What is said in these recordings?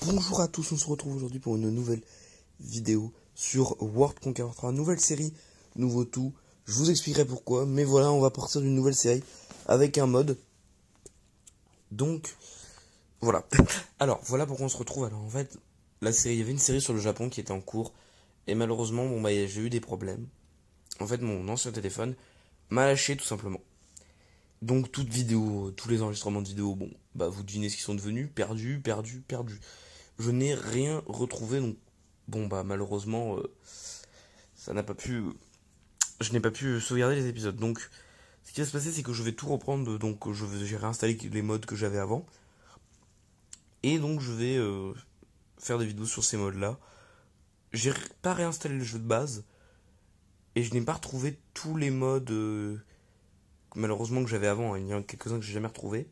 Bonjour à tous, on se retrouve aujourd'hui pour une nouvelle vidéo sur World Conqueror 3, nouvelle série, nouveau tout. Je vous expliquerai pourquoi, mais voilà, on va partir d'une nouvelle série avec un mode. Donc, voilà. Alors, voilà pourquoi on se retrouve. Alors, en fait, la série, il y avait une série sur le Japon qui était en cours, et malheureusement, j'ai eu des problèmes. En fait, mon ancien téléphone m'a lâché tout simplement. Donc, toute vidéo, tous les enregistrements de vidéos, vous devinez ce qu'ils sont devenus, perdus. Je n'ai rien retrouvé, donc malheureusement ça n'a pas pu, je n'ai pas pu sauvegarder les épisodes. Donc ce qui va se passer, c'est que je vais tout reprendre. Donc j'ai réinstallé les mods que j'avais avant, et donc je vais faire des vidéos sur ces mods là. J'ai pas réinstallé le jeu de base, et je n'ai pas retrouvé tous les mods malheureusement que j'avais avant, hein. Il y en a quelques-uns que j'ai jamais retrouvés,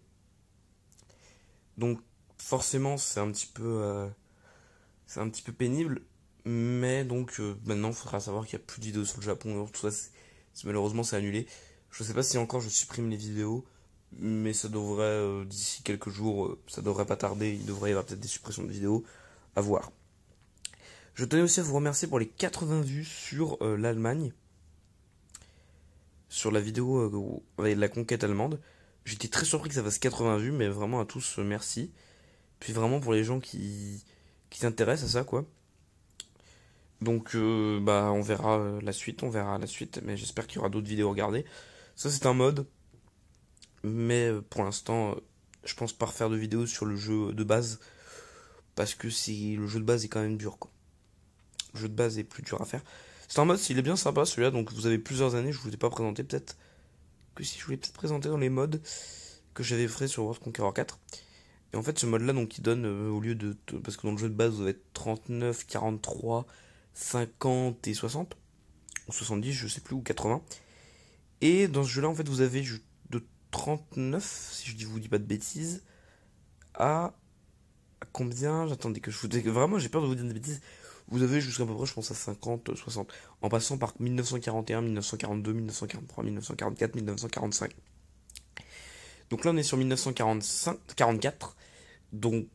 donc forcément c'est un petit peu pénible. Mais donc maintenant il faudra savoir qu'il n'y a plus de vidéos sur le Japon, tout ça malheureusement c'est annulé. Je sais pas si encore je supprime les vidéos, mais ça devrait d'ici quelques jours, ça devrait pas tarder, il devrait y avoir peut-être des suppressions de vidéos, à voir. Je tenais aussi à vous remercier pour les 80 vues sur l'Allemagne, sur la vidéo avec la conquête allemande. J'étais très surpris que ça fasse 80 vues, mais vraiment à tous merci. Puis vraiment pour les gens qui s'intéressent à ça, quoi. Donc on verra la suite, mais j'espère qu'il y aura d'autres vidéos à regarder. Ça c'est un mode, mais pour l'instant je pense pas refaire de vidéos sur le jeu de base, parce que le jeu de base est quand même dur, quoi. Le jeu de base est plus dur à faire. C'est un mode, il est bien sympa celui-là, donc vous avez plusieurs années, je vous ai pas présenté, peut-être que si je voulais peut-être présenter dans les modes que j'avais fait sur World Conqueror 4. Et en fait ce mode là, donc il donne au lieu de, parce que dans le jeu de base vous avez 39, 43, 50 et 60, ou 70 je sais plus, ou 80. Et dans ce jeu là en fait vous avez de 39, si je vous dis pas de bêtises, à combien, j'attendais que je vous dise, vraiment j'ai peur de vous dire des bêtises, vous avez jusqu'à peu près je pense à 50, 60, en passant par 1941, 1942, 1943, 1944, 1945. Donc là on est sur 1944, donc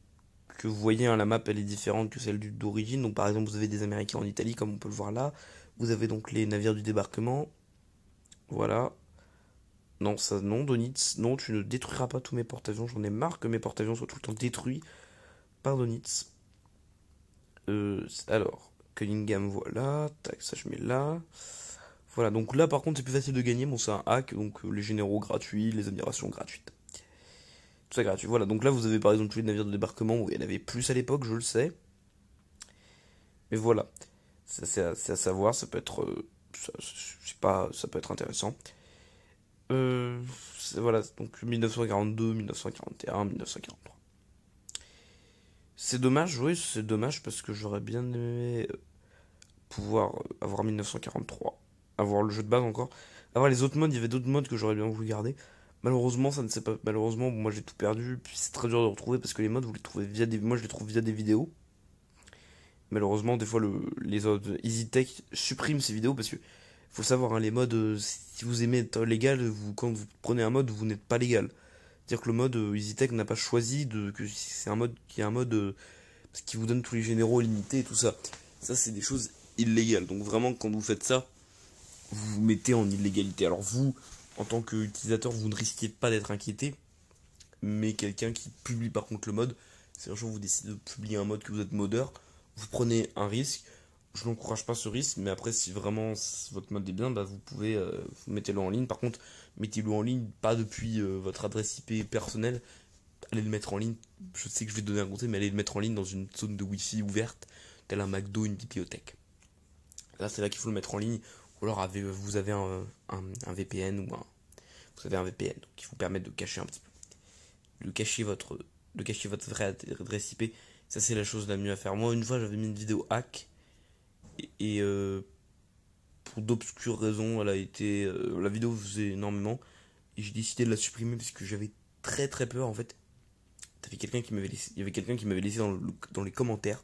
que vous voyez, hein, la map elle est différente que celle d'origine. Donc par exemple vous avez des Américains en Italie comme on peut le voir là, vous avez donc les navires du débarquement, voilà. Non, ça, non, Donitz, non, tu ne détruiras pas tous mes porte-avions, j'en ai marre que mes porte-avions soient tout le temps détruits par Donitz. Alors, Cunningham, voilà, tac, ça je mets là. Voilà, donc là par contre c'est plus facile de gagner, bon c'est un hack, donc les généraux gratuits, les admirations gratuites. Tout ça gratuit, voilà, donc là vous avez par exemple tous les navires de débarquement, où il y en avait plus à l'époque, je le sais. Mais voilà, c'est à savoir, ça peut être, ça peut être intéressant. Voilà, donc 1942, 1941, 1943. C'est dommage, oui, c'est dommage parce que j'aurais bien aimé pouvoir avoir 1943, avoir le jeu de base encore, avoir les autres modes. Il y avait d'autres modes que j'aurais bien voulu garder. Malheureusement, ça ne s'est pas. Malheureusement, moi j'ai tout perdu, puis c'est très dur de retrouver parce que les modes, vous les trouvez via des. Moi je les trouve via des vidéos. Malheureusement, des fois, les autres EasyTech suppriment ces vidéos parce que faut savoir, hein, les modes, si vous aimez être légal, quand vous prenez un mode, vous n'êtes pas légal. C'est-à-dire que le mode EasyTech n'a pas choisi que c'est un mode qui est un mode parce qu'il vous donne tous les généraux limités et tout ça. Ça, c'est des choses illégales. Donc vraiment, quand vous faites ça, vous vous mettez en illégalité. Alors vous, en tant qu'utilisateur, vous ne risquez pas d'être inquiété, mais quelqu'un qui publie par contre le mode, si un jour vous décidez de publier un mode que vous êtes modeur, vous prenez un risque. Je n'encourage pas ce risque, mais après si vraiment votre mode est bien, vous pouvez vous mettez-le en ligne. Par contre, mettez-le en ligne pas depuis votre adresse IP personnelle. Allez le mettre en ligne. Je sais que je vais te donner un conseil, mais allez le mettre en ligne dans une zone de Wi-Fi ouverte, tel un McDo, une bibliothèque. Là, c'est là qu'il faut le mettre en ligne. Ou alors vous avez un VPN vous avez un VPN qui vous permet de cacher un petit peu, de cacher votre vraie adresse IP. Ça, c'est la chose la mieux à faire. Moi, une fois, j'avais mis une vidéo hack et pour d'obscures raisons, elle a été la vidéo faisait énormément et j'ai décidé de la supprimer parce que j'avais très très peur. En fait, il y avait quelqu'un qui m'avait laissé dans les commentaires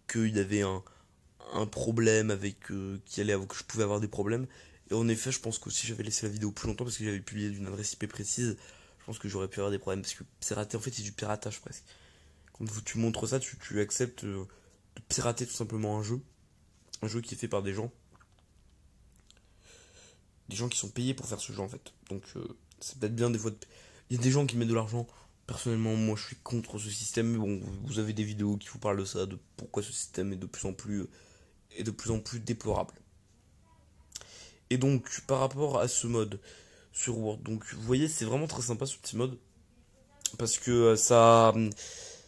qu'il y avait un problème avec que je pouvais avoir des problèmes. Et en effet, je pense que si j'avais laissé la vidéo plus longtemps parce que j'avais publié d'une adresse IP précise, je pense que j'aurais pu avoir des problèmes parce que c'est raté. En fait, c'est du piratage presque. quand tu montres ça, tu acceptes de pirater tout simplement un jeu qui est fait par des gens qui sont payés pour faire ce jeu en fait. Donc c'est peut-être bien des fois. Il y a des gens qui mettent de l'argent. Personnellement, moi je suis contre ce système. Mais bon, vous avez des vidéos qui vous parlent de ça, de pourquoi ce système est de plus en plus déplorable. Et donc par rapport à ce mode sur Word, donc vous voyez c'est vraiment très sympa ce petit mode parce que ça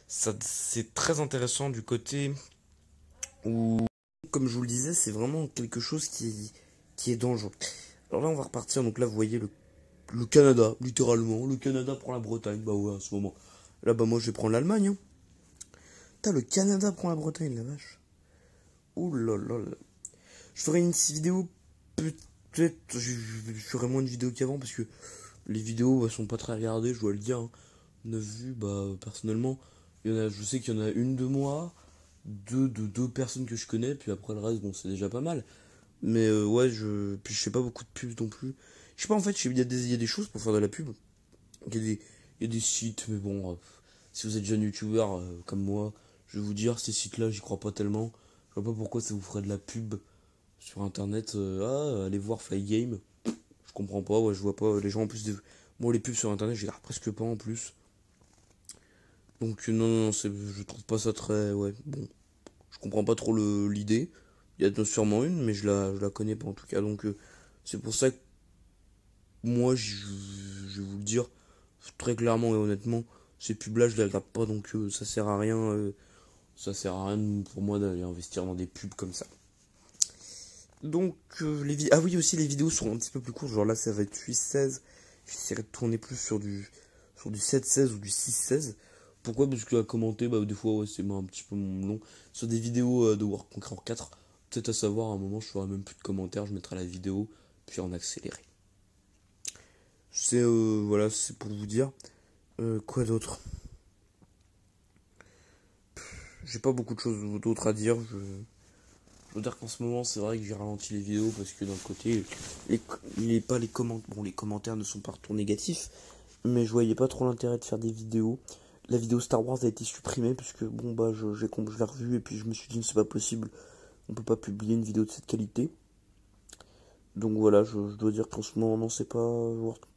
c'est très intéressant du côté où, comme je vous le disais, c'est vraiment quelque chose qui est dangereux. Alors là, on va repartir. Donc là, vous voyez le Canada, littéralement. Le Canada prend la Bretagne. Bah ouais, à ce moment. Là, bah moi, je vais prendre l'Allemagne. Hein. Putain, le Canada prend la Bretagne, la vache. Ouh là là là. Je ferai une vidéo, peut-être, je ferai moins de vidéos qu'avant, parce que les vidéos bah, sont pas très regardées, je dois le dire. Hein. On a vu, bah, personnellement, je sais qu'il y en a une de moi, deux personnes que je connais, puis après le reste, bon, c'est déjà pas mal. Mais ouais, puis je fais pas beaucoup de pubs non plus. Je sais pas, en fait, il y a des choses pour faire de la pub. Il y a des sites, mais bon, si vous êtes jeune youtubeur comme moi, je vais vous dire, ces sites-là, j'y crois pas tellement. Je vois pas pourquoi ça vous ferait de la pub sur internet. Allez voir Flygame. Je comprends pas, ouais, je vois pas. Les gens en plus, moi les pubs sur internet, je les regarde presque pas en plus. Donc non, je trouve pas ça très, ouais, bon. Je comprends pas trop l'idée. Il y en a sûrement une, mais je la connais pas en tout cas. Donc c'est pour ça que moi, je vais vous le dire très clairement et honnêtement, ces pubs-là, je les regarde pas, donc ça sert à rien. Ça sert à rien pour moi d'aller investir dans des pubs comme ça. Donc ah oui, aussi les vidéos sont un petit peu plus courtes. Genre là, ça va être 8-16. J'essaierai de tourner plus sur du 7-16 ou du 6-16. Pourquoi? Parce que à commenter, bah, des fois, ouais, c'est un petit peu long. Sur des vidéos de World Conqueror 4, peut-être à savoir, à un moment, je ferai même plus de commentaires, je mettrai la vidéo, puis en accéléré. Voilà, c'est pour vous dire. Quoi d'autre? J'ai pas beaucoup de choses d'autres à dire. Je veux dire qu'en ce moment, c'est vrai que j'ai ralenti les vidéos parce que d'un côté, les commentaires ne sont pas retour négatifs, mais je voyais pas trop l'intérêt de faire des vidéos. La vidéo Star Wars a été supprimée puisque bon bah je l'ai revue et puis je me suis dit c'est pas possible, on peut pas publier une vidéo de cette qualité. Donc voilà, je dois dire qu'en ce moment non, c'est pas,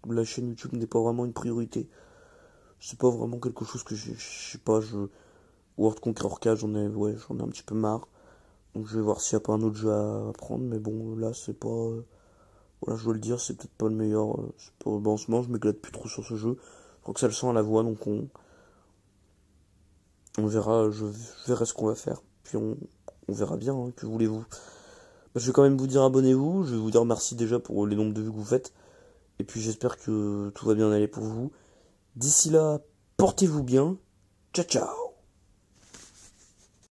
la chaîne YouTube n'est pas vraiment une priorité. C'est pas vraiment quelque chose que je sais pas, World Conqueror 4, j'en ai un petit peu marre. Donc je vais voir s'il n'y a pas un autre jeu à prendre, mais bon là c'est pas, voilà, je dois le dire, c'est peut-être pas le meilleur. En ce moment je m'éclate plus trop sur ce jeu. Je crois que ça le sent à la voix, donc on verra, je verrai ce qu'on va faire. Puis on verra bien, hein, que voulez-vous. Bah, je vais quand même vous dire abonnez-vous, je vais vous dire merci déjà pour les nombres de vues que vous faites. Et puis j'espère que tout va bien aller pour vous. D'ici là, portez-vous bien. Ciao ciao.